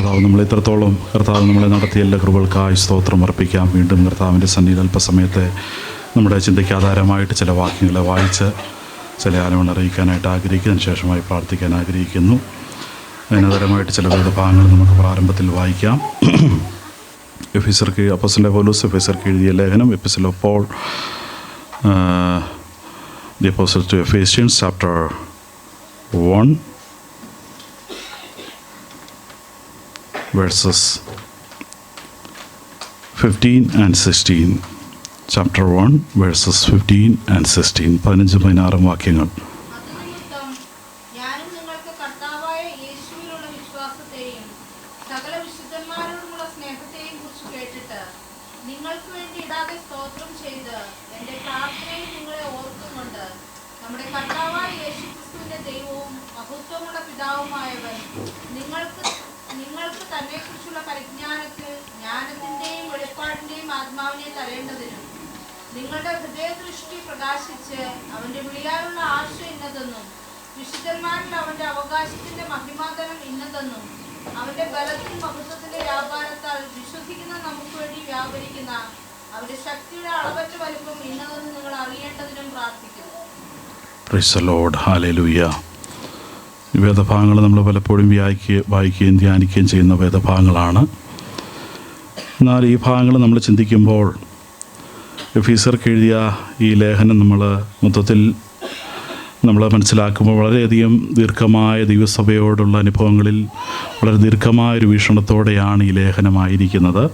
കർത്താവ് നമ്മളെ ഇത്രത്തോളം കർത്താവ് നമ്മളെ നടത്തിയ എല്ലാ കൃപകൾക്കായി സ്തോത്രം അർപ്പിക്കാം. വീണ്ടും കർത്താവിൻ്റെ സന്നിധിയിൽ അല്പസമയത്തെ നമ്മുടെ ചിന്തയ്ക്ക് ആധാരമായിട്ട് ചില വാക്യങ്ങളെ വായിച്ച് ചില ആലോചന അറിയിക്കാനായിട്ട് ആഗ്രഹിക്കുന്നതിന് ശേഷമായി പ്രാർത്ഥിക്കാൻ ആഗ്രഹിക്കുന്നു. അതിനാധാരമായിട്ട് ചില വേദഭാഗങ്ങൾ നമുക്ക് പ്രാരംഭത്തിൽ വായിക്കാം. അപ്പോസ്തലനായ പൗലോസ് എഫേസ്യർക്ക് എഴുതിയ ലേഖനം, epistle of Paul the apostle to Ephesians, chapter 1 verses 15 and 16. Chapter 1 verses 15 and 16. 15-16 വാക്യങ്ങൾ. നിങ്ങൾക്ക് തന്നെക്കുറിച്ചുള്ള പരിജ്ഞാനത്തിൽ ജ്ഞാനത്തിൻ്റെയും വെളിപ്പാടിൻ്റെയും ആത്മാവിനെ തരേണ്ടതിനും നിങ്ങളുടെ ഹൃദയദൃഷ്ടി പ്രകാശിച്ച് അവൻ്റെ വിളിയാലുള്ള ആശ ഇന്നതെന്നും വിശുദ്ധന്മാരിൽ അവൻ്റെ അവകാശത്തിൻ്റെ മഹിമാതനം ഇന്നതെന്നും അവൻ്റെ ബലത്തിൽ മഹത്വത്തിൻ്റെ വ്യാപാരത്താൽ വിശ്വസിക്കുന്ന നമുക്ക് വേണ്ടി വ്യാപരിക്കുന്ന അവൻ്റെ ശക്തിയുടെ അളവറ്റ വലിപ്പം ഇന്നതെന്ന് നിങ്ങൾ അറിയേണ്ടതിനും പ്രാർത്ഥിക്കുന്നു. Praise the Lord. Hallelujah. വേദഭാഗങ്ങൾ നമ്മൾ പലപ്പോഴും വായിക്കുകയും ധ്യാനിക്കുകയും ചെയ്യുന്ന വേദഭാഗങ്ങളാണ്. എന്നാൽ ഈ ഭാഗങ്ങൾ നമ്മൾ ചിന്തിക്കുമ്പോൾ എഫീസർക്ക് എഴുതിയ ഈ ലേഖനം നമ്മൾ മൊത്തത്തിൽ നമ്മൾ മനസ്സിലാക്കുമ്പോൾ വളരെയധികം ദീർഘമായ ദൈവസഭയോടുള്ള അനുഭവങ്ങളിൽ വളരെ ദീർഘമായൊരു വീക്ഷണത്തോടെയാണ് ഈ ലേഖനമായിരിക്കുന്നത്.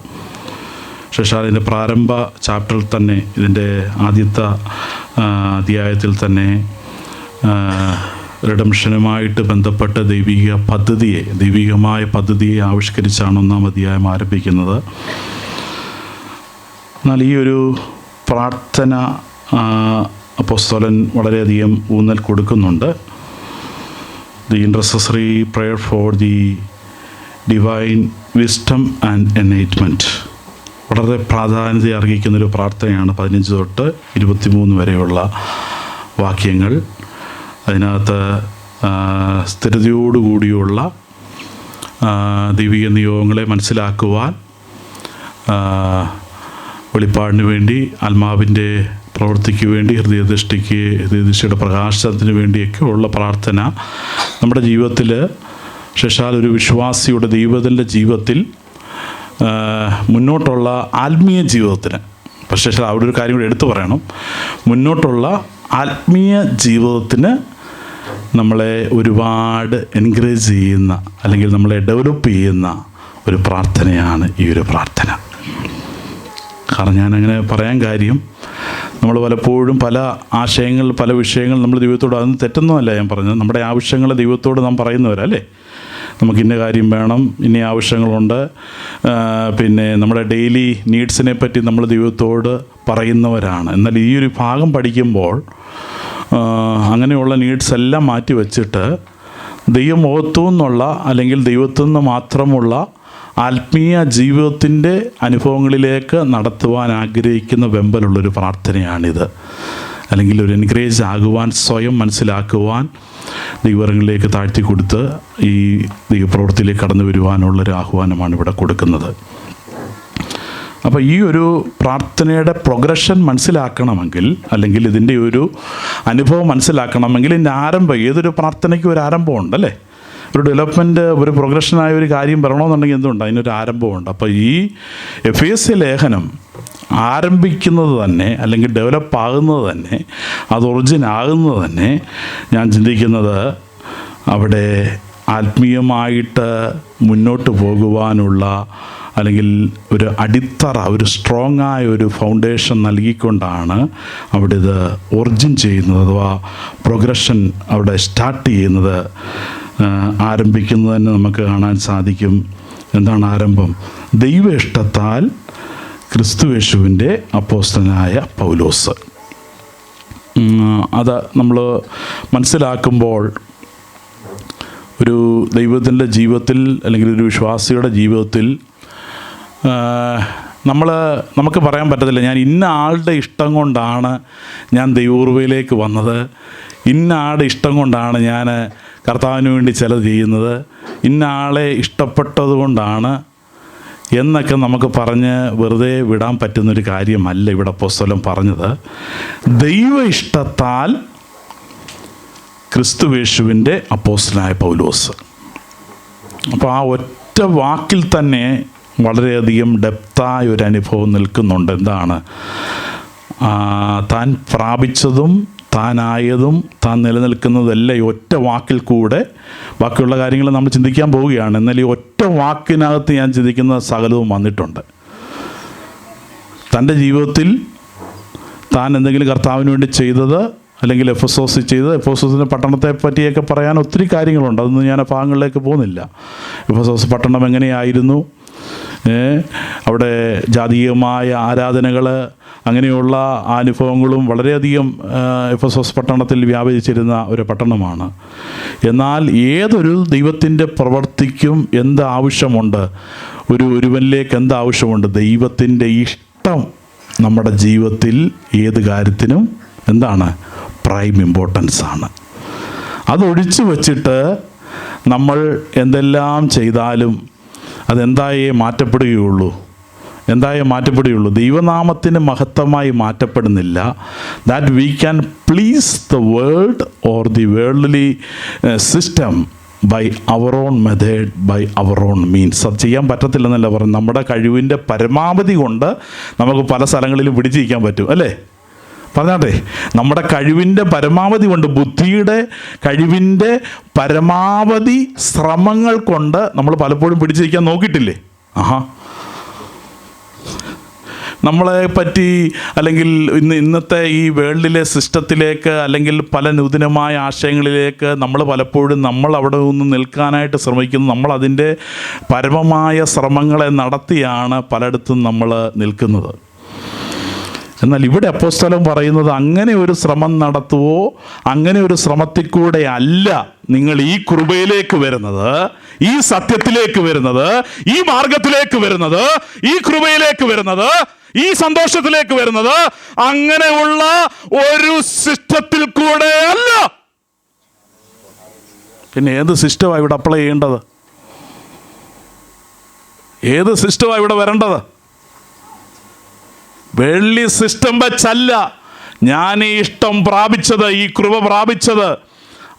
ശേഷം അതിൻ്റെ പ്രാരംഭ ചാപ്റ്ററിൽ തന്നെ, ഇതിൻ്റെ ആദ്യത്തെ അധ്യായത്തിൽ തന്നെ റിഡംഷനുമായിട്ട് ബന്ധപ്പെട്ട ദൈവികമായ പദ്ധതിയെ ആവിഷ്കരിച്ചാണ് 1-ാം അധ്യായം ആരംഭിക്കുന്നത്. എന്നാൽ ഈ ഒരു പ്രാർത്ഥന അപ്പോസ്തലൻ വളരെയധികം ഊന്നൽ കൊടുക്കുന്നുണ്ട്. The intercessory prayer for the divine wisdom and enlightenment വളരെ പ്രാധാന്യത അർഹിക്കുന്നൊരു പ്രാർത്ഥനയാണ്. 15 തൊട്ട് 23 വരെയുള്ള വാക്യങ്ങൾ. അതിനകത്ത് സ്ഥിരതയോടുകൂടിയുള്ള ദൈവിക നിയോഗങ്ങളെ മനസ്സിലാക്കുവാൻ, വെളിപ്പാടിന് വേണ്ടി, ആത്മാവിൻ്റെ പ്രവൃത്തിക്ക് വേണ്ടി, ഹൃദയദൃഷ്ടിയുടെ പ്രകാശനത്തിന് വേണ്ടിയൊക്കെ ഉള്ള പ്രാർത്ഥന നമ്മുടെ ജീവിതത്തിൽ, ശേഷാൽ ഒരു വിശ്വാസിയുടെ ദൈവത്തിൻ്റെ ജീവിതത്തിൽ മുന്നോട്ടുള്ള ആത്മീയ ജീവിതത്തിന്, പക്ഷേ അവിടെ ഒരു കാര്യം കൂടി എടുത്തു പറയണം. മുന്നോട്ടുള്ള ആത്മീയ ജീവിതത്തിന് നമ്മളെ ഒരുപാട് എൻകറേജ് ചെയ്യുന്ന, അല്ലെങ്കിൽ നമ്മളെ ഡെവലപ്പ് ചെയ്യുന്ന ഒരു പ്രാർത്ഥനയാണ് ഈ ഒരു പ്രാർത്ഥന. കാരണം ഞാനങ്ങനെ പറയാൻ കാര്യം, നമ്മൾ പലപ്പോഴും പല ആശയങ്ങൾ, പല വിഷയങ്ങൾ നമ്മൾ ദൈവത്തോട്, അതൊന്നും തെറ്റൊന്നുമല്ല ഞാൻ പറഞ്ഞത്, നമ്മുടെ ആവശ്യങ്ങൾ ദൈവത്തോട് നാം പറയുന്നവരല്ലേ. നമുക്ക് ഇന്ന കാര്യം വേണം, ഇന്ന ആവശ്യങ്ങളുണ്ട്, പിന്നെ നമ്മുടെ ഡെയിലി നീഡ്സിനെ പറ്റി നമ്മൾ ദൈവത്തോട് പറയുന്നവരാണ്. എന്നാൽ ഈ ഒരു ഭാഗം പഠിക്കുമ്പോൾ അങ്ങനെയുള്ള നീഡ്സ് എല്ലാം മാറ്റി വച്ചിട്ട് ദൈവമുഖത്തു നിന്നുള്ള, അല്ലെങ്കിൽ ദൈവത്തു നിന്ന് മാത്രമുള്ള ആത്മീയ ജീവിതത്തിൻ്റെ അനുഭവങ്ങളിലേക്ക് നടത്തുവാൻ ആഗ്രഹിക്കുന്ന വെമ്പലുള്ളൊരു പ്രാർത്ഥനയാണിത്. അല്ലെങ്കിൽ ഒരു എൻകറേജ് ആകുവാൻ, സ്വയം മനസ്സിലാക്കുവാൻ, ദൈവങ്ങളിലേക്ക് താഴ്ത്തി കൊടുത്ത് ഈ ദൈവപ്രവൃത്തിയിലേക്ക് കടന്നു വരുവാനുള്ളൊരു ആഹ്വാനമാണ് ഇവിടെ കൊടുക്കുന്നത്. അപ്പോൾ ഈ ഒരു പ്രാർത്ഥനയുടെ പ്രോഗ്രഷൻ മനസ്സിലാക്കണമെങ്കിൽ, അല്ലെങ്കിൽ ഇതിൻ്റെ ഒരു അനുഭവം മനസ്സിലാക്കണമെങ്കിൽ, ഇതിൻ്റെ ആരംഭം, ഏതൊരു പ്രാർത്ഥനയ്ക്കും ഒരു ആരംഭമുണ്ടല്ലേ. ഒരു ഡെവലപ്മെൻറ്റ്, ഒരു പ്രോഗ്രഷനായ ഒരു കാര്യം വരണമെന്നുണ്ടെങ്കിൽ എന്തുണ്ട്, അതിനൊരു ആരംഭമുണ്ട്. അപ്പോൾ ഈ എഫേസ്യ ലേഖനം ആരംഭിക്കുന്നത് തന്നെ, അല്ലെങ്കിൽ ഡെവലപ്പ് ആകുന്നത് തന്നെ, അത് ഒറിജിൻ ആകുന്നത് തന്നെ, ഞാൻ ചിന്തിക്കുന്നത് അവിടെ ആത്മീയമായിട്ട് മുന്നോട്ട് പോകുവാനുള്ള, അല്ലെങ്കിൽ ഒരു അടിത്തറ, ഒരു സ്ട്രോങ് ആയ ഒരു ഫൗണ്ടേഷൻ നൽകിക്കൊണ്ടാണ് അവിടെ ഇത് ഒറിജിൻ ചെയ്യുന്നത്, അഥവാ പ്രോഗ്രഷൻ അവിടെ സ്റ്റാർട്ട് ചെയ്യുന്നത്, ആരംഭിക്കുന്നത് തന്നെ നമുക്ക് കാണാൻ സാധിക്കും. എന്താണ് ആരംഭം? ദൈവ ഇഷ്ടത്താൽ ക്രിസ്തുയേശുവിൻ്റെ അപ്പോസ്തലനായ പൗലോസ്. അത് നമ്മൾ മനസ്സിലാക്കുമ്പോൾ ഒരു ദൈവത്തിൻ്റെ ജീവിതത്തിൽ, അല്ലെങ്കിൽ ഒരു വിശ്വാസിയുടെ ജീവിതത്തിൽ നമുക്ക് പറയാൻ പറ്റത്തില്ല, ഞാൻ ഇന്ന ആളുടെ ഇഷ്ടം കൊണ്ടാണ് ഞാൻ ദൈവകൃപയിലേക്ക് വന്നത്, ഇന്ന ആളുടെ ഇഷ്ടം കൊണ്ടാണ് ഞാൻ കർത്താവിന് വേണ്ടി ചിലത് ചെയ്യുന്നത് ഇന്ന ആളെ ഇഷ്ടപ്പെട്ടത് കൊണ്ടാണ് എന്നൊക്കെ നമുക്ക് പറഞ്ഞ് വെറുതെ വിടാൻ പറ്റുന്നൊരു കാര്യമല്ല ഇവിടെ അപ്പോസ്തലൻ പറഞ്ഞത്. ദൈവ ഇഷ്ടത്താൽ ക്രിസ്തുയേശുവിൻ്റെ അപ്പോസ്തലനായ പൗലോസ്. അപ്പോൾ ആ ഒറ്റ വാക്കിൽ തന്നെ വളരെയധികം ഡെപ്തായ ഒരു അനുഭവം നിൽക്കുന്നുണ്ട്. എന്താണ്? താൻ പ്രാപിച്ചതും താനായതും താൻ നിലനിൽക്കുന്നതെല്ലാം ഈ ഒറ്റ വാക്കിൽ കൂടെ, ബാക്കിയുള്ള കാര്യങ്ങൾ നമ്മൾ ചിന്തിക്കാൻ പോവുകയാണ്. എന്നാൽ ഈ ഒറ്റ വാക്കിനകത്ത് ഞാൻ ചിന്തിക്കുന്ന സകലവും വന്നിട്ടുണ്ട്. തൻ്റെ ജീവിതത്തിൽ താൻ എന്തെങ്കിലും കർത്താവിന് വേണ്ടി ചെയ്തത്, അല്ലെങ്കിൽ എഫെസോസിൽ ചെയ്തത്, എഫെസോസിൻ്റെ പട്ടണത്തെ പറ്റിയൊക്കെ പറയാൻ ഒത്തിരി കാര്യങ്ങളുണ്ട്. അതൊന്നും ഞാൻ ആ ഭാഗങ്ങളിലേക്ക് പോകുന്നില്ല. എഫെസോസ് പട്ടണം എങ്ങനെയായിരുന്നു, അവിടെ ജാതീയമായ ആരാധനകൾ, അങ്ങനെയുള്ള അനുഭവങ്ങളും വളരെയധികം എഫെസോസ് പട്ടണത്തിൽ വ്യാപിച്ചിരുന്ന ഒരു പട്ടണമാണ്. എന്നാൽ ഏതൊരു ദൈവത്തിൻ്റെ പ്രവൃത്തിക്കും എന്ത് ആവശ്യമുണ്ട്, ഒരുവനിലേക്ക് എന്ത് ആവശ്യമുണ്ട്? ദൈവത്തിൻ്റെ ഇഷ്ടം നമ്മുടെ ജീവിതത്തിൽ ഏത് കാര്യത്തിനും എന്താണ്? പ്രൈം ഇമ്പോർട്ടൻസ് ആണ്. അതൊഴിച്ചു വച്ചിട്ട് നമ്മൾ എന്തെല്ലാം ചെയ്താലും അതെന്തായേ മാറ്റപ്പെടുകയുള്ളൂ? ദൈവനാമത്തിന് മഹത്വമായി മാറ്റപ്പെടുന്നില്ല. That we can please the world or the worldly system by our own method, by our own means. അത് ചെയ്യാൻ പറ്റത്തില്ലെന്നല്ല പറഞ്ഞു. നമ്മുടെ കഴിവിൻ്റെ പരമാവധി കൊണ്ട് നമുക്ക് പല സ്ഥലങ്ങളിലും പിടിച്ചിരിക്കാൻ പറ്റും, അല്ലേ? പറഞ്ഞാട്ടെ, നമ്മുടെ കഴിവിൻ്റെ പരമാവധി കൊണ്ട്, ബുദ്ധിയുടെ കഴിവിൻ്റെ പരമാവധി ശ്രമങ്ങൾ കൊണ്ട് നമ്മൾ പലപ്പോഴും പിടിച്ചിരിക്കാൻ നോക്കിയിട്ടില്ലേ? നമ്മളെ പറ്റി, അല്ലെങ്കിൽ ഇന്നത്തെ ഈ വേൾഡിലെ സിസ്റ്റത്തിലേക്ക്, അല്ലെങ്കിൽ പല നൂതനമായ ആശയങ്ങളിലേക്ക് നമ്മൾ പലപ്പോഴും അവിടെ നിന്ന് നിൽക്കാനായിട്ട് ശ്രമിക്കുന്നു. നമ്മളതിൻ്റെ പരമമായ ശ്രമങ്ങളെ നടത്തിയാണ് പലയിടത്തും നമ്മൾ നിൽക്കുന്നത്. എന്നാൽ ഇവിടെ അപ്പോസ്തലൻ പറയുന്നത് അങ്ങനെ ഒരു ശ്രമം നടത്തുവോ, അങ്ങനെ ഒരു ശ്രമത്തിൽ കൂടെ അല്ല നിങ്ങൾ ഈ കൃപയിലേക്ക് വരുന്നത്, ഈ സത്യത്തിലേക്ക് വരുന്നത്, ഈ മാർഗത്തിലേക്ക് വരുന്നത്, ഈ കൃപയിലേക്ക് വരുന്നത്, ഈ സന്തോഷത്തിലേക്ക് വരുന്നത്. അങ്ങനെയുള്ള ഒരു സിസ്റ്റത്തിൽ കൂടെ അല്ല. പിന്നെ ഏത് സിസ്റ്റമാണ് ഇവിടെ അപ്ലൈ ചെയ്യേണ്ടത്? ഏത് സിസ്റ്റമാണ് ഇവിടെ വരേണ്ടത്? വെള്ളി സിസ്റ്റം വെച്ചല്ല ഞാൻ ഈ ഇഷ്ടം പ്രാപിച്ചത്, ഈ കൃപ പ്രാപിച്ചത്.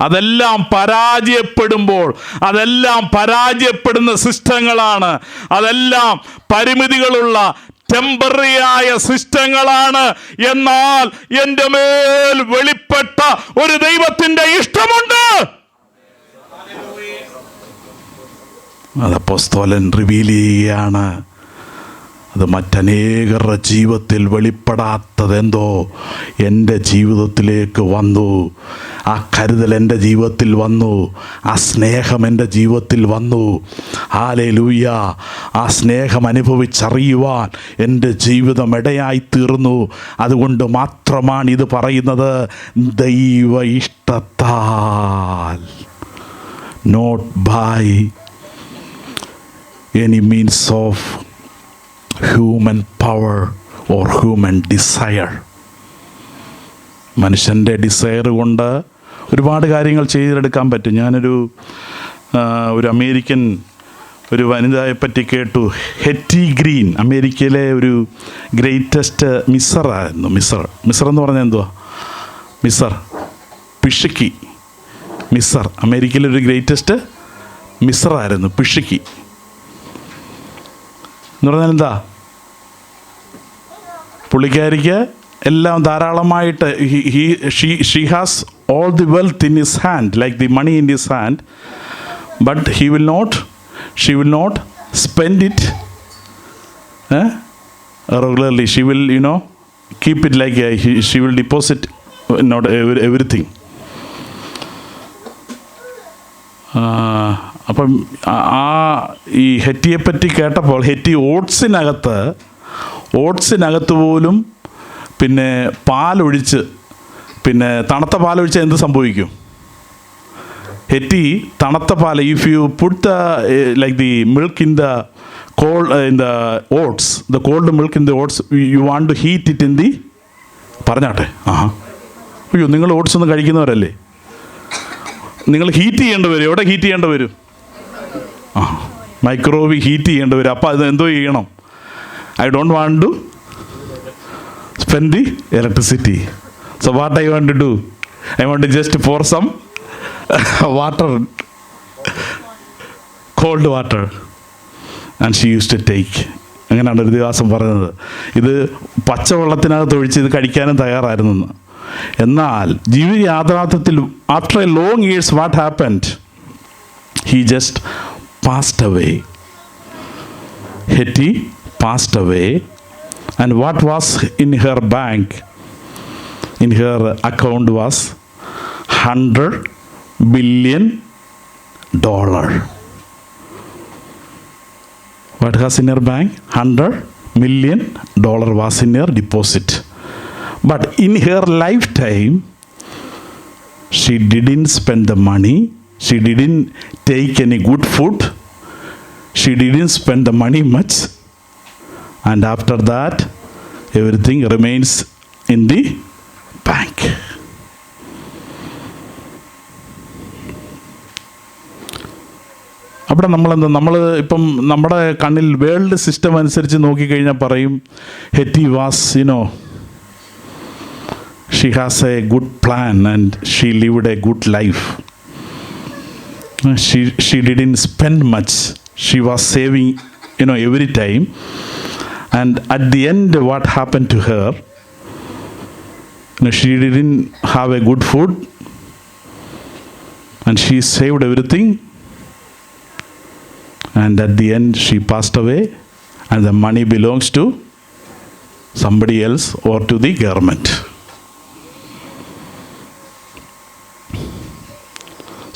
അതെല്ലാം പരാജയപ്പെടുമ്പോൾ, അതെല്ലാം പരാജയപ്പെടുന്ന സിസ്റ്റങ്ങളാണ്, അതെല്ലാം പരിമിതികളുള്ള ടെമ്പററിയായ സിസ്റ്റങ്ങളാണ്. എന്നാൽ എൻ്റെ മേൽ വെളിപ്പെട്ട ഒരു ദൈവത്തിൻ്റെ ഇഷ്ടമുണ്ട്. അത് അപ്പോസ്തലൻ റിവീൽ ചെയ്യുകയാണ്. അത് മറ്റനേകരുടെ ജീവിതത്തിൽ വെളിപ്പെടാത്തതെന്തോ എൻ്റെ ജീവിതത്തിലേക്ക് വന്നു. ആ കരുതൽ എൻ്റെ ജീവിതത്തിൽ വന്നു. ആ സ്നേഹം എൻ്റെ ജീവിതത്തിൽ വന്നു. ഹല്ലേലൂയ! ആ സ്നേഹം അനുഭവിച്ചറിയുവാൻ എൻ്റെ ജീവിതം ഇടയായി തീർന്നു. അതുകൊണ്ട് മാത്രമാണ് ഇത് പറയുന്നത്, ദൈവ ഇഷ്ടത്താൽ, not by any means of human power or human desire. മനുഷ്യൻ്റെ ഡിസയർ കൊണ്ട് ഒരുപാട് കാര്യങ്ങൾ ചെയ്തെടുക്കാൻ പറ്റും. ഞാനൊരു അമേരിക്കൻ ഒരു വനിതയെ പറ്റി കേട്ടു. ഹെറ്റി ഗ്രീൻ, അമേരിക്കയിലെ ഒരു ഗ്രേറ്റസ്റ്റ് മിസ്സറായിരുന്നു. മിസ്സർ എന്ന് പറഞ്ഞാൽ എന്തുവാ? പിഷുക്കി. മിസ്സർ അമേരിക്കയിലെ ഒരു ഗ്രേറ്റസ്റ്റ് മിസ്സറായിരുന്നു. പിഷുക്കി എന്ന് പറഞ്ഞാൽ എന്താ? പുള്ളിക്കാരിക്ക് എല്ലാം ധാരാളമായിട്ട്, she has all the wealth in his hand, like the money in his hand, but she will not spend it regularly. She will keep it like she will deposit not everything. അപ്പം ഈ ഹെറ്റിയെപ്പറ്റി കേട്ടപ്പോൾ, ഹെറ്റി ഓട്സിനകത്ത് പോലും പിന്നെ പാലൊഴിച്ച്, പിന്നെ തണുത്ത പാലൊഴിച്ച് എന്ത് സംഭവിക്കും? ഹെറ്റി തണുത്ത പാൽ, if you put the like the milk in the oats, the cold milk in the oats, you want to heat it in the, പറഞ്ഞാട്ടെ. അയ്യോ, നിങ്ങൾ ഓട്സ് ഒന്നും കഴിക്കുന്നവരല്ലേ? നിങ്ങൾ ഹീറ്റ് ചെയ്യേണ്ടി വരും. എവിടെ ഹീറ്റ് ചെയ്യേണ്ടി വരും? മൈക്രോവേവ് ഹീറ്റ് ചെയ്യേണ്ടി വരും. അപ്പോൾ അത് എന്തോ ചെയ്യണം? I don't want to spend the electricity. So what I want to do? I want to just pour some water, cold water, and she used to take. അങ്ങനെയാണ് ഒരു ദിവസം പറയുന്നത്. ഇത് പച്ചവെള്ളത്തിനകത്ത് ഒഴിച്ച് ഇത് കഴിക്കാനും തയ്യാറായിരുന്നു. എന്നാൽ ജീവിത യാഥാർത്ഥ്യത്തിൽ after a long years what happened? He just passed away. Hetty passed away. And what was in her bank, in her account, was $100 billion. What was in her bank? $100 million was in her deposit. But in her lifetime, she didn't spend the money. She didn't take any good food. She didn't spend the money much. And after that, everything remains in the bank. അവിടെ നമ്മൾ ഇപ്പം നമ്മുടെ കണ്ണിൽ world system അനുസരിച്ച് നോക്കിക്കഴിഞ്ഞാൽ പറയും Hetty was she has a good plan and she lived a good life. She didn't spend much. She was saving every time. And at the end, what happened to her? She didn't have a good food, and she saved everything. And at the end, she passed away, and the money belongs to somebody else or to the government.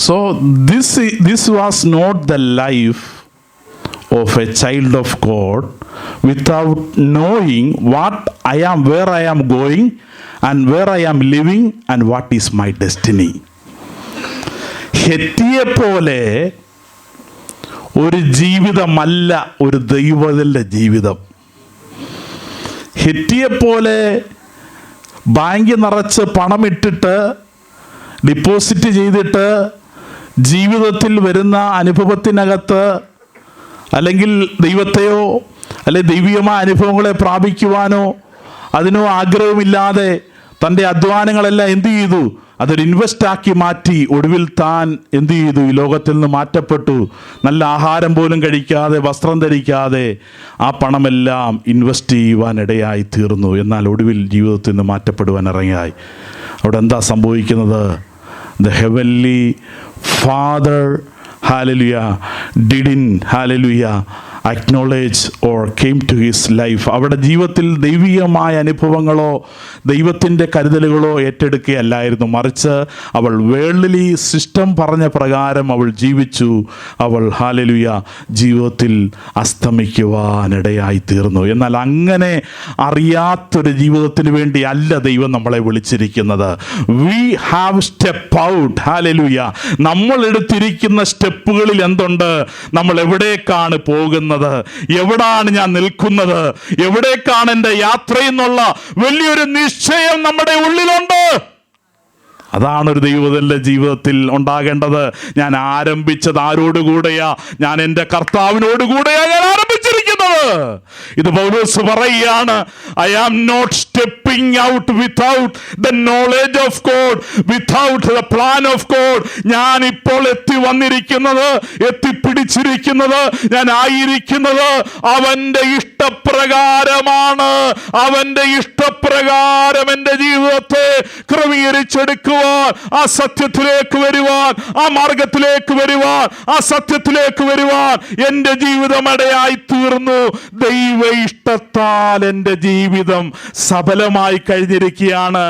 So this was not the life of a child of God without knowing what I am, where I am going, and where I am living, and what is my destiny. ഹെറ്റിയെ പോലെ ഒരു ജീവിതമല്ല ഒരു ദൈവത്തിൻ്റെ ജീവിതം. ഹെറ്റിയെ പോലെ ബാങ്കിൽ നിറച്ച് പണമിട്ടിട്ട് deposit ചെയ്തിട്ട് ജീവിതത്തിൽ വരുന്ന അനുഭവത്തിനകത്ത് അല്ലെങ്കിൽ ദൈവത്തെയോ അല്ലെങ്കിൽ ദൈവീയമായ അനുഭവങ്ങളെ പ്രാപിക്കുവാനോ അതിനോ ആഗ്രഹമില്ലാതെ തൻ്റെ അധ്വാനങ്ങളെല്ലാം എന്ത് ചെയ്തു? അതൊരു ഇൻവെസ്റ്റാക്കി മാറ്റി. ഒടുവിൽ താൻ എന്ത് ചെയ്തു? ഈ ലോകത്തിൽ നിന്ന് മാറ്റപ്പെട്ടു. നല്ല ആഹാരം പോലും കഴിക്കാതെ, വസ്ത്രം ധരിക്കാതെ ആ പണമെല്ലാം ഇൻവെസ്റ്റ് ചെയ്യുവാനിടയായി തീർന്നു. എന്നാൽ ഒടുവിൽ ജീവിതത്തിൽ നിന്ന് മാറ്റപ്പെടുവാൻ ഇറങ്ങിയായി. അവിടെ എന്താ സംഭവിക്കുന്നത്? The heavenly Father, hallelujah, didn't, hallelujah, acknowledge or came to his life. അവിടെ ജീവിതത്തിൽ ദൈവീയമായ അനുഭവങ്ങളോ ദൈവത്തിൻ്റെ കരുതലുകളോ ഏറ്റെടുക്കുകയല്ലായിരുന്നു. മറിച്ച് അവൾ വേൾഡ്ലി സിസ്റ്റം പറഞ്ഞ പ്രകാരം അവൾ ജീവിച്ചു. അവൾ ഹാലലുയ ജീവിതത്തിൽ അസ്തമിക്കുവാനിടയായി തീർന്നു. എന്നാൽ അങ്ങനെ അറിയാത്തൊരു ജീവിതത്തിന് വേണ്ടി അല്ല ദൈവം നമ്മളെ വിളിച്ചിരിക്കുന്നത്. We have step out. Hallelujah നമ്മൾ എടുത്തിരിക്കുന്ന സ്റ്റെപ്പുകളിൽ എന്തുണ്ട്? നമ്മൾ എവിടേക്കാണ് പോകുന്നത്? എവിടാണ് ഞാൻ നിൽക്കുന്നത്? എവിടേക്കാണ് എൻ്റെ യാത്രയെന്നുള്ള വലിയൊരു നിശ്ചയം നമ്മുടെ ഉള്ളിലുണ്ട്. അതാണ് ഒരു ദൈവത്തിൻ്റെ ജീവിതത്തിൽ ഉണ്ടാകേണ്ടത്. ഞാൻ ആരംഭിച്ചത് ആരോടുകൂടെയാ? ഞാൻ എൻ്റെ കർത്താവിനോടുകൂടെയാ ഞാൻ ആരംഭിച്ചിരിക്കുന്നത്. ഇത് പൗലോസ് പറയുകയാണ്, I am not stepping out without the knowledge of God, without the plan of God. ഞാൻ ഇപ്പോൾ എത്തിപ്പിടിച്ചിരിക്കുന്നത്, ഞാൻ ആയിരിക്കുന്നത് അവൻ്റെ ഇഷ്ടപ്രകാരമാണ്. അവൻ്റെ ഇഷ്ടപ്രകാരം എൻ്റെ ജീവിതത്തെ ക്രമീകരിച്ചെടുക്കുക, ആ സത്യത്തിലേക്ക് വരുവാൻ, ആ മാർഗത്തിലേക്ക് വരുവാൻ, ആ സത്യത്തിലേക്ക് വരുവാൻ എൻ്റെ ജീവിതം ഇടയായി തീർന്നു. ദൈവ ഇഷ്ടത്താൽ എൻ്റെ ജീവിതം സഫലമായി കഴിഞ്ഞിരിക്കുകയാണ്.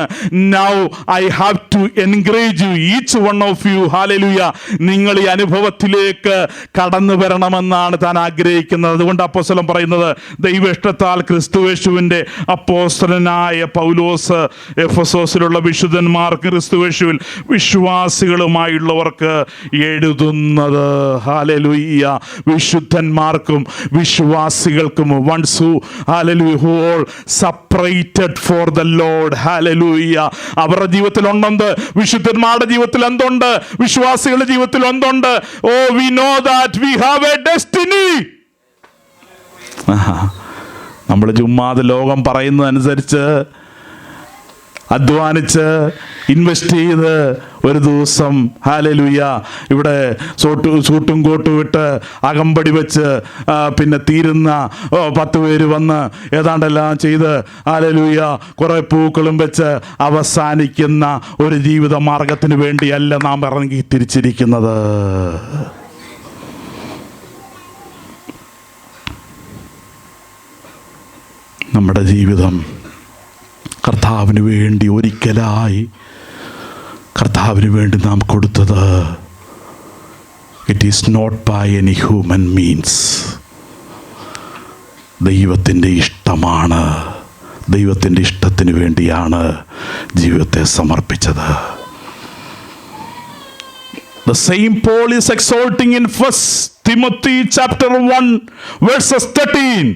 Now I have to encourage you, each one of you, hallelujah, നിങ്ങൾ ഈ അനുഭവത്തിലേക്ക് കടന്നു വരണമെന്നാണ് താൻ ആഗ്രഹിക്കുന്നത്. അതുകൊണ്ട് അപ്പോസ്തലൻ പറയുന്നത് ദൈവ ദൈവേഷ്ടത്താൽ ക്രിസ്തുവേശുവിൻ്റെ അപ്പോസ്തലനായ പൗലോസ് എഫെസോസിലുള്ള വിശുദ്ധന്മാർക്ക് ക്രിസ്തുവേശുവിൽ വിശ്വാസികളുമായുള്ളവർക്ക് എഴുതുന്നത്. ഹല്ലേലൂയ. വിശുദ്ധന്മാർക്കും വിശ്വാസികൾക്കും ones who hallelujah who all separated for the lord. Hallelujah. അവരുടെ ജീവിതത്തിൽ ഒന്നുണ്ട്, വിശുദ്ധന്മാരുടെ ജീവിതത്തിൽ എന്തുണ്ട്, വിശ്വാസികളുടെ ജീവിതത്തിൽ എന്തുണ്ട്? Oh we know that we have a destiny. നമ്മൾ ചുമ്മാതെ ലോകം പറയുന്നതനുസരിച്ച് അധ്വാനിച്ച് ഇൻവെസ്റ്റ് ചെയ്ത് ഒരു ദിവസം ഹല്ലേലൂയ ഇവിടെ സൂട്ടും കോട്ടും ഇട്ട് അകമ്പടി വെച്ച് പിന്നെ തീരുന്ന 10 പേര് വന്ന് ഏതാണ്ടെല്ലാം ചെയ്ത് ഹല്ലേലൂയ കുറേ പൂക്കളും വെച്ച് അവസാനിക്കുന്ന ഒരു ജീവിത മാർഗത്തിന് വേണ്ടിയല്ല നാം ഇറങ്ങി തിരിച്ചിരിക്കുന്നത്. നമ്മുടെ ജീവിതം കർത്താവിന് വേണ്ടി ഒരിക്കലായി കർത്താവിന് വേണ്ടി നാം കൊടുത്തത് it is not by any human means. ദൈവത്തിൻ്റെ ഇഷ്ടമാണ്, ദൈവത്തിൻ്റെ ഇഷ്ടത്തിന് വേണ്ടിയാണ് ജീവിതത്തെ സമർപ്പിച്ചത്. The same Paul is exhorting in 1 Timothy chapter 1 verses 13.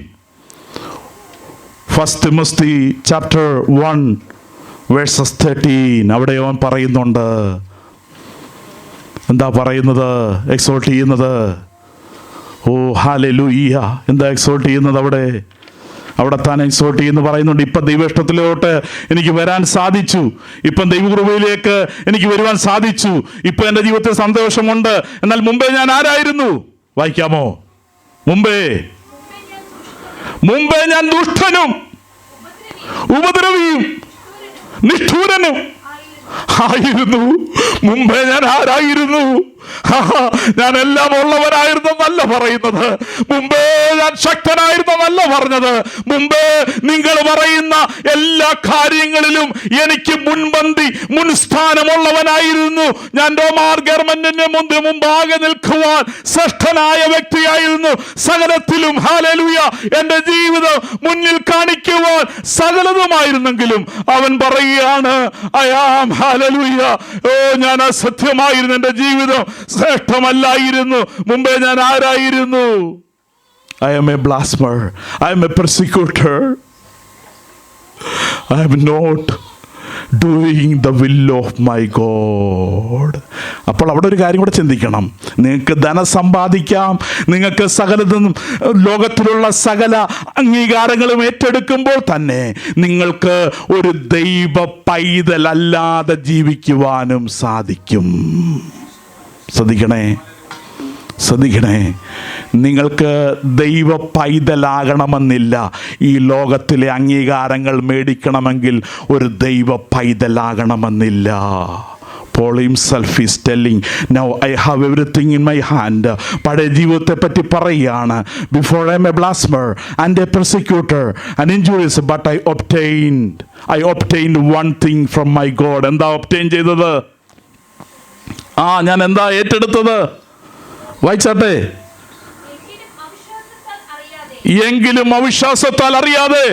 1 Timothy chapter 1 verses 13. അവിടെ അവൻ പറയുന്നുണ്ട്. എന്താ പറയുന്നത്? എക്സോൾട്ട് ചെയ്യുന്നത്. ഓ ഹല്ലേലൂയ. എന്താ എക്സോൾട്ട് ചെയ്യുന്നത്? അവിടെ താൻ എക്സോൾട്ട് ചെയ്യുന്നു പറയുന്നുണ്ട്. ഇപ്പം ദൈവേഷ്ടത്തിലോട്ട് എനിക്ക് വരാൻ സാധിച്ചു, ഇപ്പം ദൈവകൃപയിലേക്ക് എനിക്ക് വരുവാൻ സാധിച്ചു, ഇപ്പം എൻ്റെ ജീവിതത്തിൽ സന്തോഷമുണ്ട്. എന്നാൽ മുമ്പേ ഞാൻ ആരായിരുന്നു? വായിക്കാമോ? മുമ്പേ ഞാൻ ദുഷ്ടനും ഉപദ്രവിയും നിഷ്ഠൂരനും ആയിരുന്നു. മുമ്പേ ഞാൻ ആരായിരുന്നു? ഞാൻ എല്ലാം ഉള്ളവനായിരുന്നല്ല പറയുന്നത്. മുമ്പേ ഞാൻ ശക്തനായിരുന്നല്ല പറഞ്ഞത്. മുമ്പേ നിങ്ങൾ പറയുന്ന എല്ലാ കാര്യങ്ങളിലും എനിക്ക് മുൻസ്ഥാനമുള്ളവനായിരുന്നു. ഞാൻ റോമാർ ഗവൺമെന്റിന്റെ മുമ്പാകെ നിൽക്കുവാൻ ശ്രേഷ്ഠനായ വ്യക്തിയായിരുന്നു. സകലത്തിലും ഹല്ലേലൂയ എന്റെ ജീവിതം മുന്നിൽ കാണിക്കുവാൻ സകലതുമായിരുന്നെങ്കിലും അവൻ പറയുകയാണ് ഐ ആം ഹല്ലേലൂയ. ഓ ഞാൻ അസത്യമായിരുന്നു, എന്റെ ജീവിതം ശ്രേഷ്ഠമല്ലായിരുന്നു. മുമ്പേ ഞാൻ ആരായിരുന്നു? I am a blasphemer. I am a persecutor. I am not doing the will of my God. അപ്പോൾ അവിടെ ഒരു കാര്യം കൂടെ ചിന്തിക്കണം. നിങ്ങൾക്ക് ധനം സമ്പാദിക്കാം, നിങ്ങൾക്ക് സകലതും ലോകത്തിലുള്ള സകല അംഗീകാരങ്ങളും ഏറ്റെടുക്കുമ്പോൾ തന്നെ നിങ്ങൾക്ക് ഒരു ദൈവ പൈതലല്ലാതെ ജീവിക്കുവാനും സാധിക്കും. ശ്രദ്ധിക്കണേ, നിങ്ങൾക്ക് ദൈവ പൈതലാകണമെന്നില്ല. ഈ ലോകത്തിലെ അംഗീകാരങ്ങൾ മേടിക്കണമെങ്കിൽ ഒരു ദൈവ പൈതലാകണമെന്നില്ല. Paul himself is telling, now I have everything in my hand. പഴയ ജീവിതത്തെ പറ്റി പറയുകയാണ്. Before I am a blasphemer and a persecutor and injurious, but I obtained one thing from my God. എന്താ ഒബ്റ്റെയിൻ ചെയ്തത്? ഞാൻ എന്താ ഏറ്റെടുത്തത്? വായിച്ചാട്ടെ. എങ്കിലും അവിശ്വാസത്താൽ അറിയാതെ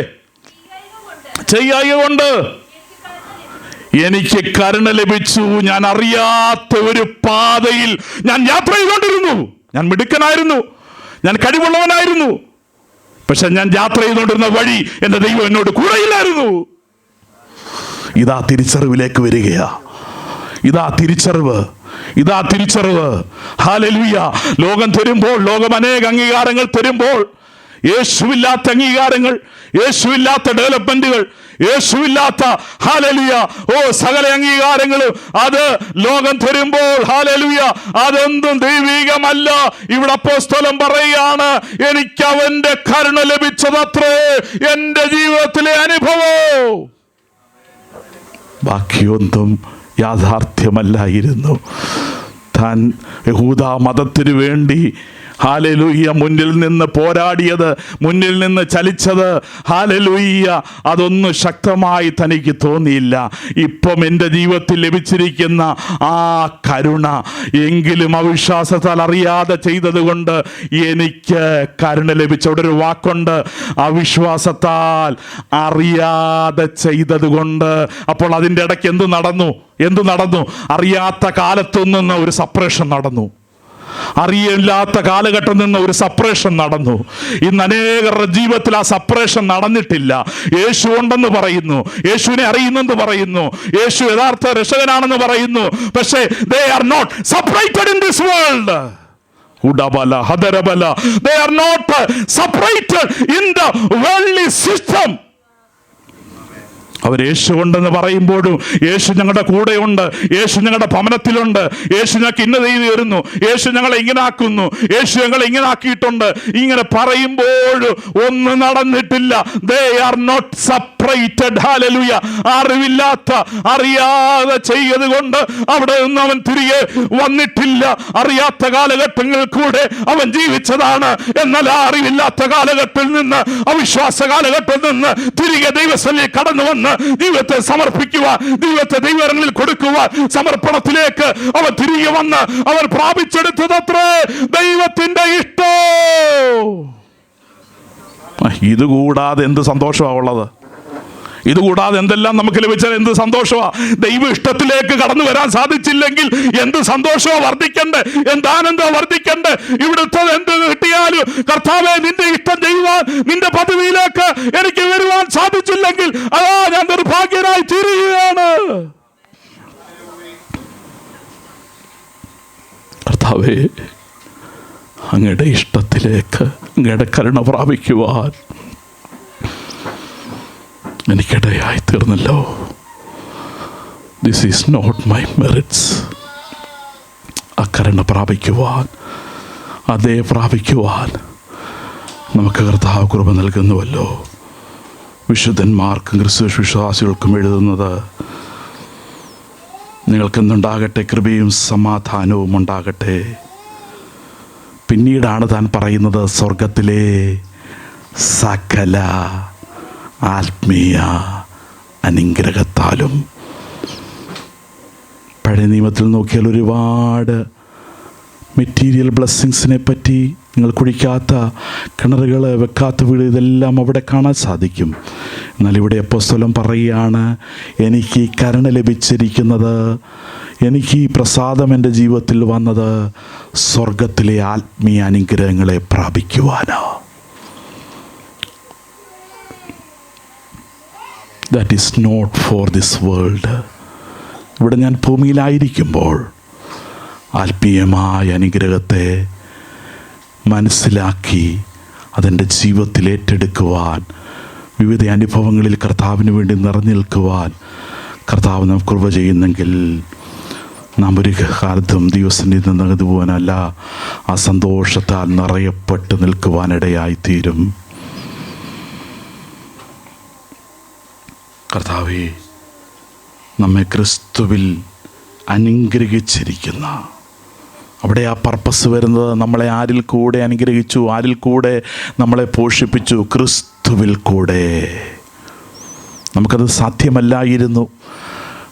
ചെയ്യായ കൊണ്ട് എനിക്ക് കരുണ ലഭിച്ചു. ഞാൻ അറിയാത്ത ഒരു പാതയിൽ ഞാൻ യാത്ര ചെയ്തുകൊണ്ടിരുന്നു. ഞാൻ മിടുക്കനായിരുന്നു, ഞാൻ കഴിവുള്ളവനായിരുന്നു. പക്ഷെ ഞാൻ യാത്ര ചെയ്തുകൊണ്ടിരുന്ന വഴി എൻ്റെ ദൈവം എന്നോട് കൂടെയില്ലായിരുന്നു. ഇതാ തിരിച്ചറിവിലേക്ക് വരികയാ. ഇതാ തിരിച്ചറിവ്. ഹല്ലേലൂയ. ലോകം തരുമ്പോൾ, ലോകം അനേക അംഗീകാരങ്ങൾ തരുമ്പോൾ, യേശുവില്ലാത്ത അംഗീകാരങ്ങൾ, യേശുവില്ലാത്ത ഡെവലപ്മെന്റുകൾ, യേശുവില്ലാത്ത ഹല്ലേലൂയ സകല അംഗീകാരങ്ങളും അത് ലോകം തരുമ്പോൾ ഹല്ലേലൂയ അതൊന്നും ദൈവികമല്ല. ഇവിടെ അപ്പോസ്തലൻ പറയുകയാണ്, എനിക്ക് അവന്റെ കരുണ ലഭിച്ചതത്രേ എൻ്റെ ജീവിതത്തിലെ അനുഭവം. ബാക്കിയൊന്നും യാഥാർത്ഥ്യമല്ലായിരുന്നു. താൻ യഹൂദ മതത്തിനു വേണ്ടി ഹല്ലേലൂയ. മുന്നിൽ നിന്ന് പോരാടിയത്, മുന്നിൽ നിന്ന് ചലിച്ചത്, ഹല്ലേലൂയ, അതൊന്നും ശക്തമായി തനിക്ക് തോന്നിയില്ല. ഇപ്പം എൻ്റെ ജീവിതത്തിൽ ലഭിച്ചിരിക്കുന്ന ആ കരുണ എങ്കിലും അവിശ്വാസത്താൽ അറിയാതെ ചെയ്തത് കൊണ്ട് എനിക്ക് കരുണ ലഭിച്ചു. അവിടെ ഒരു വാക്കുണ്ട്, അവിശ്വാസത്താൽ അറിയാതെ ചെയ്തത് കൊണ്ട്. അപ്പോൾ അതിൻ്റെ ഇടയ്ക്ക് എന്ത് നടന്നു? അറിയാത്ത കാലത്തു നിന്ന് ഒരു സപ്പറേഷൻ നടന്നു. അറിയില്ലാത്ത കാലഘട്ടം നിന്ന് ഒരു സപ്പറേഷൻ നടന്നു. ഇന്ന് അനേകരുടെ ജീവിതത്തിൽ ആ സപ്പറേഷൻ നടന്നിട്ടില്ല. യേശു ഉണ്ടെന്ന് പറയുന്നു, യേശുവിനെ അറിയുന്നെന്ന് പറയുന്നു, യേശു യഥാർത്ഥ രക്ഷകനാണെന്ന് പറയുന്നു. പക്ഷേ they are not separated in this world. Udabala, Hadarabala. They are not separated in the worldly system. അവർ യേശു ഉണ്ടെന്ന് പറയുമ്പോഴും യേശു ഞങ്ങളുടെ കൂടെയുണ്ട്, യേശു ഞങ്ങളുടെ ഭവനത്തിലുണ്ട്, യേശു ഞങ്ങൾക്ക് ഇന്ന ചെയ്തു തരുന്നു, യേശു ഞങ്ങളെ ഇങ്ങനെ ആക്കുന്നു, യേശു ഞങ്ങളെ ഇങ്ങനെ ആക്കിയിട്ടുണ്ട്, ഇങ്ങനെ പറയുമ്പോഴും ഒന്നും നടന്നിട്ടില്ല. They are not separated. Hallelujah. അറിയാതെ ചെയ്യത് കൊണ്ട് അവിടെ നിന്ന് അവൻ തിരികെ വന്നിട്ടില്ല. അറിയാത്ത കാലഘട്ടങ്ങളിൽ കൂടെ അവൻ ജീവിച്ചതാണ്. എന്നാൽ ആ അറിവില്ലാത്ത കാലഘട്ടത്തിൽ നിന്ന്, അവിശ്വാസ കാലഘട്ടത്തിൽ നിന്ന് തിരികെ ദൈവസന്നിധിയിൽ കടന്നു വന്ന് ദൈവത്തെ സമർപ്പിക്കുവാൻ, ദൈവത്തെ ദൈവങ്ങളിൽ കൊടുക്കുവാൻ, സമർപ്പണത്തിലേക്ക് അവൻ തിരികെ വന്ന് അവൻ പ്രാപിച്ചെടുത്തതത്രേ ദൈവത്തിന്റെ ഇഷ്ടം. ഇതുകൂടാതെ എന്ത് സന്തോഷമാ ഉള്ളത്? ഇതുകൂടാതെ എന്തെല്ലാം നമുക്ക് ലഭിച്ചാൽ എന്ത് സന്തോഷമാ? ദൈവ ഇഷ്ടത്തിലേക്ക് കടന്നു വരാൻ സാധിച്ചില്ലെങ്കിൽ എന്ത് സന്തോഷമോ വർദ്ധിക്കണ്ടേ, എന്താനന്ദോ വർദ്ധിക്കണ്ടേ? ഇവിടുത്തെ എന്ത് കിട്ടിയാലും കർത്താവേ നിന്റെ ഇഷ്ടം ചെയ്യുവാൻ, നിന്റെ പദവിയിലേക്ക് എനിക്ക് വരുവാൻ സാധിച്ചില്ലെങ്കിൽ അതാ ഞാൻ നിർഭാഗ്യനായി തീരുകയാണ്. കർത്താവേ, അങ്ങയുടെ ഇഷ്ടത്തിലേക്ക്, അങ്ങയുടെ കരുണ പ്രാപിക്കുവാൻ എനിക്കിടയായി തീർന്നല്ലോ. This is not my merits. ആ കരുണ പ്രാപിക്കുവാൻ, അതേ പ്രാപിക്കുവാൻ നമുക്ക് കർത്താവ് കൃപ നൽകുന്നുവല്ലോ. വിശുദ്ധന്മാർക്കും ക്രിസ്തു വിശ്വാസികൾക്കും എഴുതുന്നത്, നിങ്ങൾക്കെന്തുണ്ടാകട്ടെ, കൃപയും സമാധാനവും ഉണ്ടാകട്ടെ. പിന്നീടാണ് താൻ പറയുന്നത്, സ്വർഗത്തിലെ സകല ആത്മീയ അനുഗ്രഹത്താലും. പഴയ നിയമത്തിൽ നോക്കിയാൽ ഒരുപാട് മെറ്റീരിയൽ ബ്ലെസ്സിങ്സിനെ പറ്റി, നിങ്ങൾ കുഴിക്കാത്ത കിണറുകൾ, വെക്കാത്ത വീട്, ഇതെല്ലാം അവിടെ കാണാൻ സാധിക്കും. എന്നാൽ ഇവിടെ അപ്പോസ്തലൻ പറയുകയാണ്, എനിക്ക് ഈ കരുണ ലഭിച്ചിരിക്കുന്നത്, എനിക്ക് ഈ പ്രസാദം എൻ്റെ ജീവിതത്തിൽ വന്നത് സ്വർഗത്തിലെ ആത്മീയ അനുഗ്രഹങ്ങളെ പ്രാപിക്കുവാനാണ്. That is not for this world. ഇവിടെ ഞാൻ ഭൂമിയിലായിരിക്കുമ്പോൾ ആത്മീയമായ അനുഗ്രഹത്തെ മനസ്സിലാക്കി അതെൻ്റെ ജീവിതത്തിൽ ഏറ്റെടുക്കുവാൻ, വിവിധ അനുഭവങ്ങളിൽ കർത്താവിന് വേണ്ടി നിറഞ്ഞു നിൽക്കുവാൻ കർത്താവ് നാം കൃപ ചെയ്യുന്നെങ്കിൽ നാം ഒരു കാലത്തും ദിവസത്തിൽ നിന്നത് പോകാനല്ല, ആ സന്തോഷത്താൽ നിറയപ്പെട്ട് നിൽക്കുവാനിടയായിത്തീരും. കർത്താവേ, നമ്മെ ക്രിസ്തുവിൽ അനുഗ്രഹിച്ചിരിക്കുന്ന, അവിടെ ആ പർപ്പസ് വരുന്നത്, നമ്മളെ ആരിൽ കൂടെ അനുഗ്രഹിച്ചു, ആരിൽ കൂടെ നമ്മളെ പോഷിപ്പിച്ചു? ക്രിസ്തുവിൽ കൂടെ. നമുക്കത് സാധ്യമല്ലായിരുന്നു.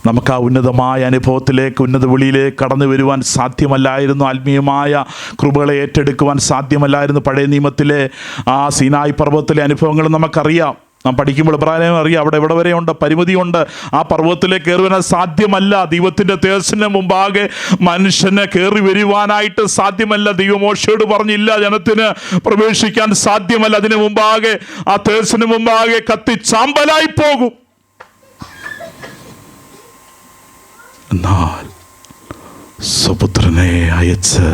നമുക്ക് ആ ഉന്നതമായ അനുഭവത്തിലേക്ക്, ഉന്നത വിളിയിലേക്ക് കടന്നു വരുവാൻ സാധ്യമല്ലായിരുന്നു. ആത്മീയമായ കൃപകളെ ഏറ്റെടുക്കുവാൻ സാധ്യമല്ലായിരുന്നു. പഴയ നിയമത്തിലെ ആ സീനായി പർവ്വതത്തിലെ അനുഭവങ്ങൾ നമുക്കറിയാം. നാം പഠിക്കുമ്പോൾ ഇബ്രാഹിം അറിയാം, അവിടെ എവിടെ വരെയുണ്ട്, പരിമിതിയുണ്ട്. ആ പർവ്വതത്തിലേക്ക് കയറുവാൻ സാധ്യമല്ല. ദൈവത്തിൻ്റെ തേജസ്സിന് മുമ്പാകെ മനുഷ്യന് കയറി വരുവാനായിട്ട് സാധ്യമല്ല. ദൈവം മോശയോട് പറഞ്ഞില്ല, ജനത്തിന് പ്രവേശിക്കാൻ സാധ്യമല്ല. അതിന് മുമ്പാകെ, ആ തേജസ്സിന് മുമ്പാകെ കത്തിച്ചാമ്പലായി പോകും. എന്നാൽ സുപുത്രനെ അയച്ച്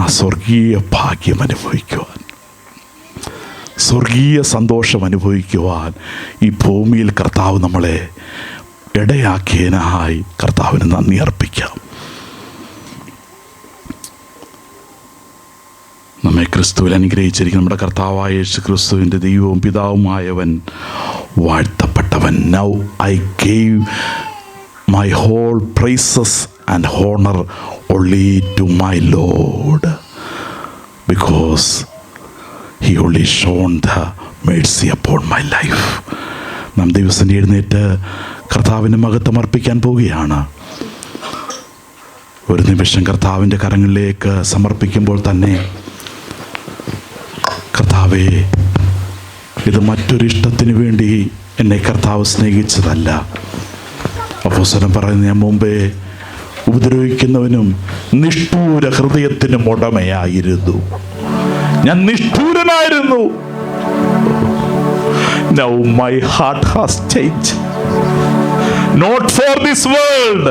ആ സ്വർഗീയ ഭാഗ്യം അനുഭവിക്കുവാൻ, സ്വർഗീയ സന്തോഷം അനുഭവിക്കുവാൻ ഈ ഭൂമിയിൽ കർത്താവ് നമ്മളെ ഇടയാക്കിയതിനായി കർത്താവിന് നന്ദി അർപ്പിക്കാം. നമ്മെ ക്രിസ്തുവിൽ അനുഗ്രഹിച്ചിരിക്കുന്ന നമ്മുടെ കർത്താവായ യേശു ക്രിസ്തുവിൻ്റെ ദൈവവും പിതാവുമായവൻ വാഴ്ത്തപ്പെട്ടവൻ. Now I gave my whole praises and honor only to my Lord. because he only shown the mercy upon my life. നാം ദിവസം എഴുന്നേറ്റ് കർത്താവിന് മഹത്വം അർപ്പിക്കാൻ പോവുകയാണ്. ഒരു നിമിഷം കർത്താവിൻ്റെ കരങ്ങളിലേക്ക് സമർപ്പിക്കുമ്പോൾ തന്നെ, കർത്താവേ, ഇത് മറ്റൊരു ഇഷ്ടത്തിന് വേണ്ടി എന്നെ കർത്താവ് സ്നേഹിച്ചതല്ല. അപ്പോസ്തലൻ പറയുന്ന, ഞാൻ മുമ്പേ ഉപദ്രവിക്കുന്നവനും നിഷ്ഠൂര ഹൃദയത്തിനും ഉടമയായിരുന്നു. ഞാൻ നിഷ്ഠൂരനായിരുന്നു. Now my heart has changed. Not for this world.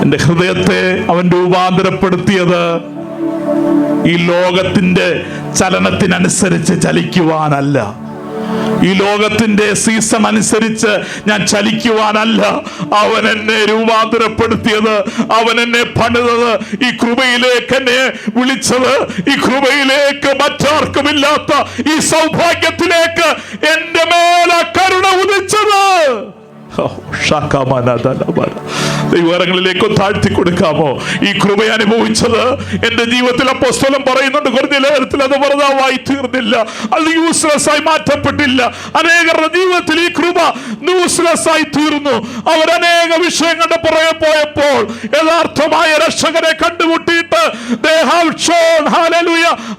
എൻ്റെ ഹൃദയത്തെ അവൻ രൂപാന്തരപ്പെടുത്തിയത് ഈ ലോകത്തിൻ്റെ ചലനത്തിനനുസരിച്ച് ചലിക്കുവാനല്ല, ഈ ലോകത്തിൻ്റെ സീസൺ അനുസരിച്ച് ഞാൻ ചലിക്കുവാനല്ല. അവൻ എന്നെ രൂപാന്തരപ്പെടുത്തിയത്, അവൻ എന്നെ പണിതത്, ഈ കൃപയിലേക്ക് എന്നെ വിളിച്ചത്, ഈ കൃപയിലേക്ക് മറ്റാർക്കുമില്ലാത്ത ഈ സൗഭാഗ്യത്തിലേക്ക് എൻ്റെ മേലെ കരുണ ഉദിച്ചത്. ദൈവങ്ങളിലേക്ക് താഴ്ത്തി കൊടുക്കാമോ? ഈ കൃപ അനുഭവിച്ചത് എൻ്റെ ജീവിതത്തിൽ അപ്പോസ്തലൻ പറയുന്നുണ്ട്, കൊരിന്ത്യർ ലേഖനത്തിൽ അത് വെറുതായി തീർന്നില്ല, അത് യൂസ്ലെസ് ആയി മാറ്റപ്പെട്ടില്ല. അനേകരുടെ ജീവിതത്തിൽ ഈ കൃപ യൂസ്ലെസ് ആയി തീർന്നു. അവർ അനേക വിഷയങ്ങളുടെ പുറകെ പോയപ്പോൾ യഥാർത്ഥമായ രക്ഷകരെ കണ്ടുമുട്ടിയിട്ട്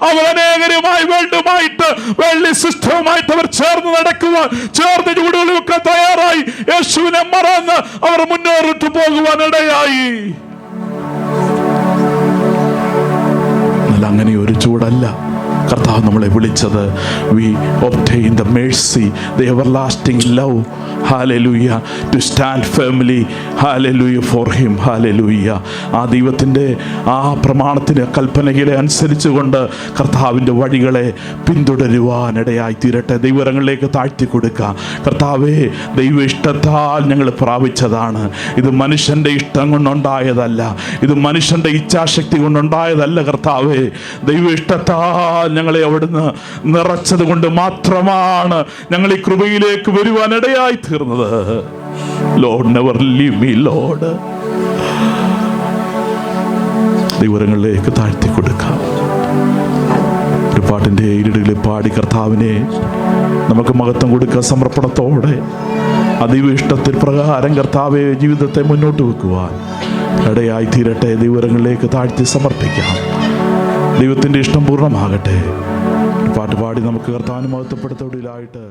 അവർ അനേകരുമായി വേൾഡുമായിട്ട്, വെള്ളി സിസ്റ്റവുമായിട്ട് അവർ ചേർന്ന് നടക്കുവാൻ, ചേർന്ന് ചൂടുകളിൽ വെക്കാൻ തയ്യാറായി. യേശുവിനെ മറന്ന് അവർ മുന്നോട്ട് പോകുവാനിടയായി. എന്നാൽ അങ്ങനെ ഒരു ചൂടല്ല കർത്താവ് നമ്മളെ വിളിച്ചത്. We obtain the mercy, the everlasting love, hallelujah, to stand firmly, hallelujah, for him, hallelujah. ആ ദൈവത്തിൻ്റെ ആ പ്രമാണത്തിന്, കൽപ്പനകളെ അനുസരിച്ചുകൊണ്ട് കർത്താവിൻ്റെ വഴികളെ പിന്തുടരുവാനിടയായി തീരട്ടെ. ദൈവങ്ങളിലേക്ക് താഴ്ത്തി കൊടുക്കുക. കർത്താവേ, ദൈവ ഇഷ്ടത്താൽ ഞങ്ങൾ പ്രാപിച്ചതാണ്. ഇത് മനുഷ്യൻ്റെ ഇഷ്ടം കൊണ്ടുണ്ടായതല്ല, ഇത് മനുഷ്യൻ്റെ ഇച്ഛാശക്തി കൊണ്ടുണ്ടായതല്ല. കർത്താവേ, ദൈവ ഇഷ്ടത്താൽ ഞങ്ങളെ അവിടുന്ന് നിറച്ചത് കൊണ്ട് മാത്രമാണ് ഞങ്ങൾ ഈ കൃപയിലേക്ക് വരുവാനിടയായി തീർന്നത്. Lord, never leave me, Lord. ദൈവങ്ങളിലേക്ക് താഴ്ത്തി കൊടുക്കാം. ഒരു പാട്ടിൻ്റെ ഇരുടുകളിൽ പാടി കർത്താവിനെ നമുക്ക് മഹത്വം കൊടുക്കുക സമർപ്പണത്തോടെ. അതീവ ഇഷ്ടത്തിൽ പ്രകാരം കർത്താവെ ജീവിതത്തെ മുന്നോട്ട് വെക്കുവാൻ ഇടയായി തീരട്ടെ. ദൈവങ്ങളിലേക്ക് താഴ്ത്തി സമർപ്പിക്കാം. ദൈവത്തിൻ്റെ ഇഷ്ടം പൂർണ്ണമാകട്ടെ. പാട്ട് പാടി നമുക്ക് കർത്താവിനെ മഹത്വപ്പെടുത്തുവാനായിട്ട്